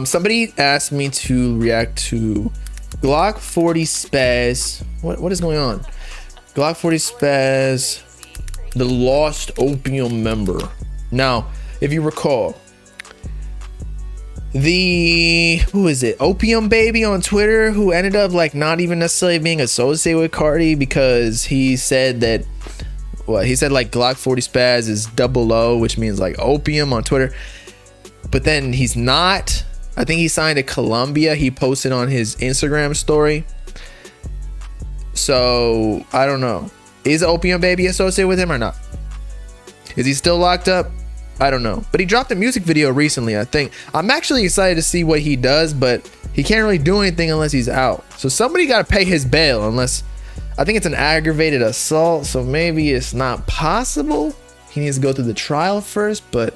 Somebody asked me to react to Glokk40Spazz. What is going on? Glokk40Spazz, the lost Opium member. Now, if you recall, who is it? Opium baby on Twitter, who ended up like not even necessarily being associated with Cardi because he said that, he said like Glokk40Spazz is double O, which means like opium on Twitter. But then he's not. I think he signed to Colombia. He posted on his Instagram story. So I don't know. Is Opium baby associated with him or not? Is he still locked up? I don't know. But he dropped a music video recently, I think. I'm actually excited to see what he does, but he can't really do anything unless he's out. So somebody got to pay his bail, unless, I think it's an aggravated assault, so maybe it's not possible. He needs to go through the trial first, but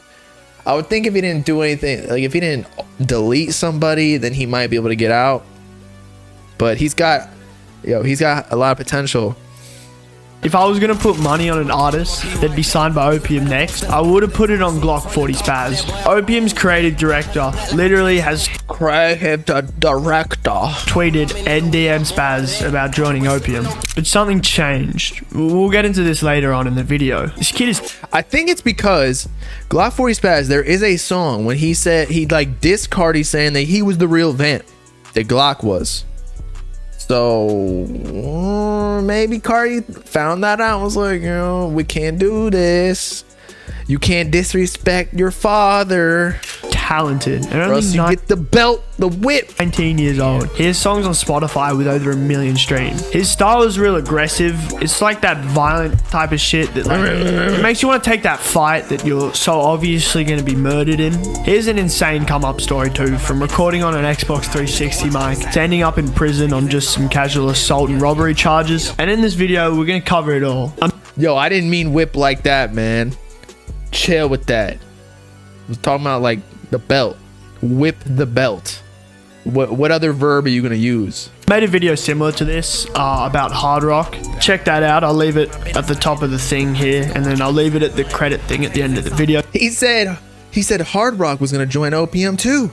I would think if he didn't do anything, like if he didn't delete somebody, then he might be able to get out. But he's got a lot of potential. If I was gonna put money on an artist that'd be signed by Opium next, I would have put it on Glokk40Spazz. Opium's creative director literally has tweeted and DM'd Spazz about joining Opium. But something changed. We'll get into this later on in the video. This kid is... I think it's because Glokk40Spazz, there is a song when he said, he like dissed Cardi saying that he was the real Vant, that Glock was. So maybe Cardi found that out and was like, we can't do this. You can't disrespect your father. Talented. And or else you get the belt, the whip. 19 years old. He has songs on Spotify with over 1 million streams. His style is real aggressive. It's like that violent type of shit that like it makes you want to take that fight that you're so obviously going to be murdered in. Here's an insane come up story too, from recording on an Xbox 360 mic to ending up in prison on just some casual assault and robbery charges. And in this video, we're going to cover it all. Yo, I didn't mean whip like that, man. Chill with that. I'm talking about like the belt. Whip the belt. What other verb are you gonna use? Made a video similar to this about hard rock. Check that out. I'll leave it at the top of the thing here, and then I'll leave it at the credit thing at the end of the video. He said hard rock was gonna join Opium too.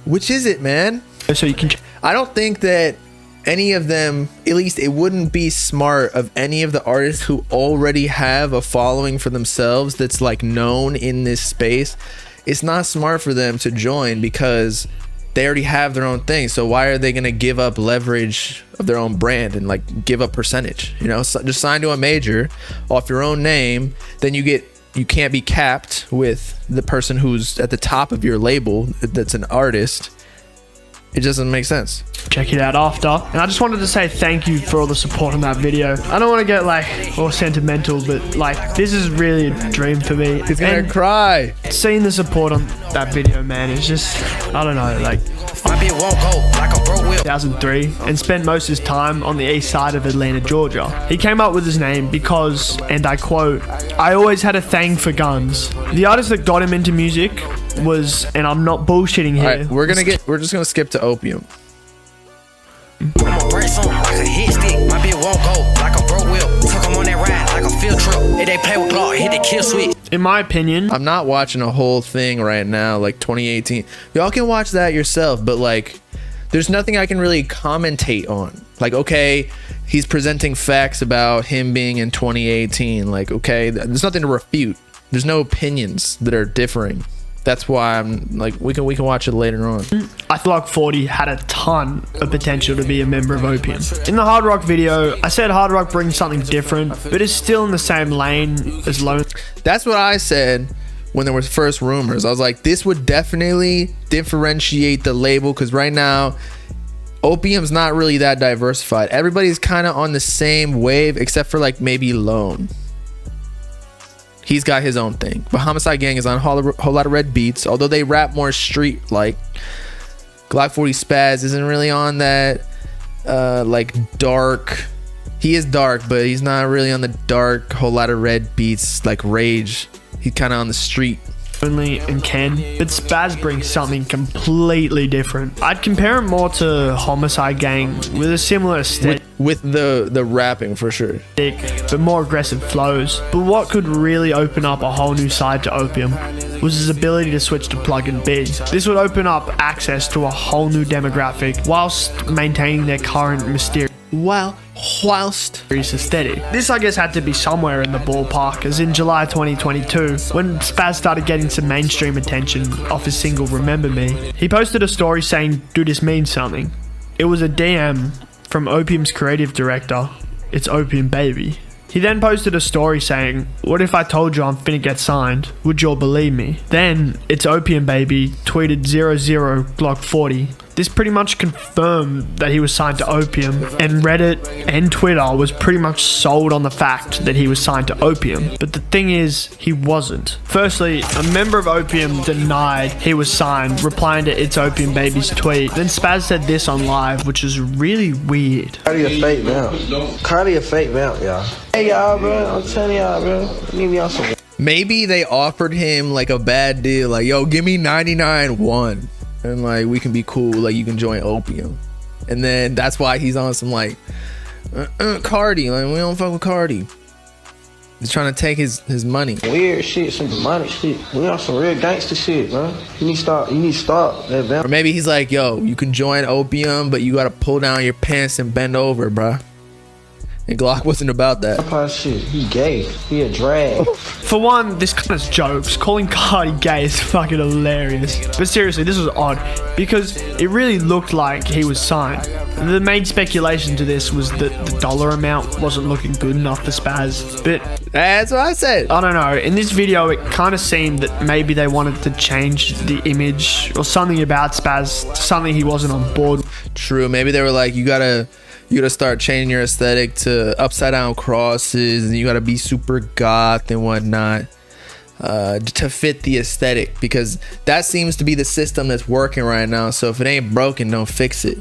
Which is it, man? So you can. I don't think that any of them, at least it wouldn't be smart of any of the artists who already have a following for themselves that's like known in this space. It's not smart for them to join because they already have their own thing. So why are they going to give up leverage of their own brand and like give up percentage? So just sign to a major off your own name. Then you can't be capped with the person who's at the top of your label that's an artist. It doesn't make sense. Check it out after. And I just wanted to say thank you for all the support on that video. I don't want to get like all sentimental, but like this is really a dream for me. He's gonna cry. Seeing the support on that video, man, it's just, I don't know, like 2003, and spent most of his time on the east side of Atlanta, Georgia. He came up with his name because, and I quote, "I always had a thing for guns." The artist that got him into music was, and I'm not bullshitting here. All right, we're just gonna skip to Opium. I'ma break some like a hit stick. My bitch won't go like a broke wheel. Took 'em on that ride like a field trip. If they play with Glock, hit the kill switch. In my opinion, I'm not watching a whole thing right now, like 2018. Y'all can watch that yourself, but like, there's nothing I can really commentate on. Like, okay, he's presenting facts about him being in 2018. Like, okay, there's nothing to refute. There's no opinions that are differing. That's why I'm like, we can watch it later on. I feel like 40 had a ton of potential to be a member of Opium. In the hard rock video, I said hard rock brings something different, but it's still in the same lane as Lone. That's what I said when there was first rumors. I was like, this would definitely differentiate the label, because right now Opium's not really that diversified. Everybody's kind of on the same wave except for like maybe Lone. He's got his own thing, but Homicide Gang is on a whole lot of red beats, although they rap more street like. Glokk40Spazz isn't really on that like dark. He is dark, but he's not really on the dark whole lot of red beats like Rage. He's kind of on the street. only and Ken, but Spazz brings something completely different. I'd compare him more to Homicide Gang with a similar aesthetic. With the rapping for sure, But more aggressive flows. But what could really open up a whole new side to Opium was his ability to switch to plug and B. This would open up access to a whole new demographic whilst maintaining their current mysterious aesthetic. This, I guess, had to be somewhere in the ballpark, as in July 2022, when Spazz started getting some mainstream attention off his single Remember Me, he posted a story saying, "Do this mean something?" It was a DM from Opium's creative director, "It's Opium Baby." He then posted a story saying, "What if I told you I'm finna get signed? Would you all believe me?" Then, It's Opium Baby tweeted 00 Glokk40. This pretty much confirmed that he was signed to Opium, and Reddit and Twitter was pretty much sold on the fact that he was signed to Opium. But the thing is, he wasn't. Firstly, a member of Opium denied he was signed, replying to It's Opium Baby's tweet. Then Spazz said this on live, which is really weird. Cardi a fake mount. Cardi a fake mount, y'all. Hey y'all, bro. I'm telling y'all, bro. Leave me on some. Maybe they offered him like a bad deal, like, yo, give me 99.1 and like we can be cool, like you can join Opium. And then that's why he's on some like Cardi, like we don't fuck with Cardi. He's trying to take his money. Weird shit, some demonic shit. We on some real gangster shit, bro. You need to stop that vamp. Or maybe he's like, yo, you can join Opium, but you gotta pull down your pants and bend over, bruh. And Glock wasn't about that. Shit, he gay. He a drag. For one, this kind of jokes. Calling Cardi gay is fucking hilarious. But seriously, this was odd because it really looked like he was signed. The main speculation to this was that the dollar amount wasn't looking good enough for Spazz. But that's what I said. I don't know. In this video, it kind of seemed that maybe they wanted to change the image or something about Spazz to something he wasn't on board. True. Maybe they were like, you gotta start changing your aesthetic to upside down crosses, and you gotta be super goth and whatnot to fit the aesthetic, because that seems to be the system that's working right now. So if it ain't broken, don't fix it.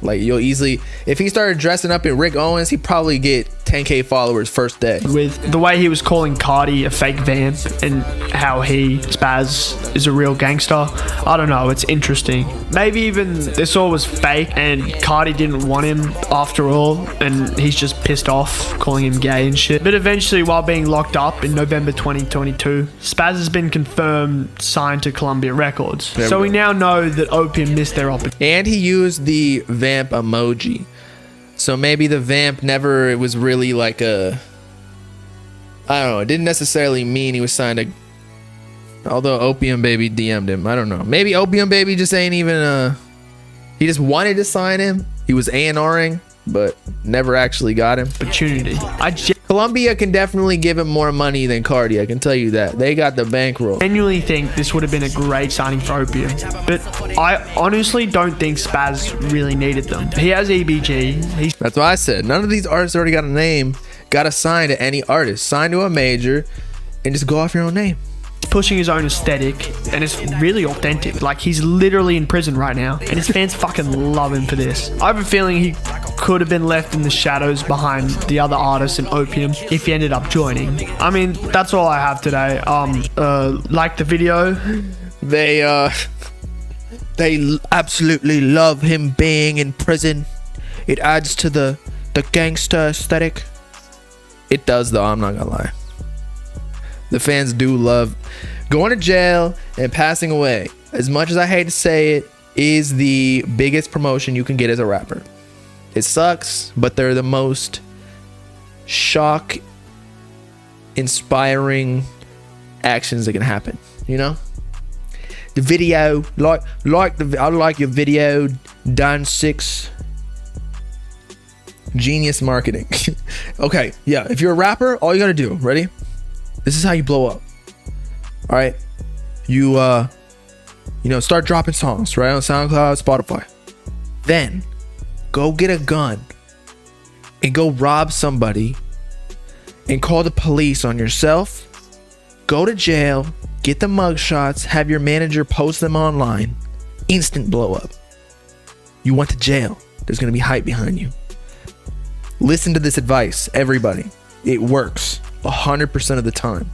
Like, you'll easily, if he started dressing up in Rick Owens, he'd probably get 10K followers first day. With the way he was calling Cardi a fake vamp and how Spazz is a real gangster, I don't know, it's interesting. Maybe even this all was fake and Cardi didn't want him after all, and he's just pissed off, calling him gay and shit. But eventually, while being locked up in November 2022, Spazz has been confirmed signed to Colombia Records. So we now know that Opium missed their opportunity. And he used the vamp emoji. So maybe the vamp never was really like a, I don't know, it didn't necessarily mean he was signed to, although Opium Baby DM'd him. I don't know. Maybe Opium Baby just ain't even he just wanted to sign him. He was A&Ring, but never actually got him. Opportunity. Colombia can definitely give him more money than Cardi, I can tell you that. They got the bankroll. I genuinely think this would have been a great signing for Opium, but I honestly don't think Spazz really needed them. He has EBG. That's what I said. None of these artists already got a name, got to sign to any artist. Sign to a major and just go off your own name. Pushing his own aesthetic, and it's really authentic. Like, he's literally in prison right now, and his fans fucking love him for this. I have a feeling he could have been left in the shadows behind the other artists in Opium if he ended up joining. I mean, that's all I have today. Like the video. They absolutely love him being in prison. It adds to the gangster aesthetic. It does, though, I'm not gonna lie. The fans do love going to jail and passing away. As much as I hate to say it, is the biggest promotion you can get as a rapper. It sucks, but they're the most shock inspiring actions that can happen, you know? The video, I like your video, Don 6. Genius marketing. Okay, yeah, if you're a rapper, all you gotta do, ready? This is how you blow up. All right, you start dropping songs right on SoundCloud, Spotify. Then go get a gun and go rob somebody and call the police on yourself. Go to jail, get the mugshots, have your manager post them online. Instant blow up. You went to jail. There's gonna be hype behind you. Listen to this advice, everybody. It works 100% of the time.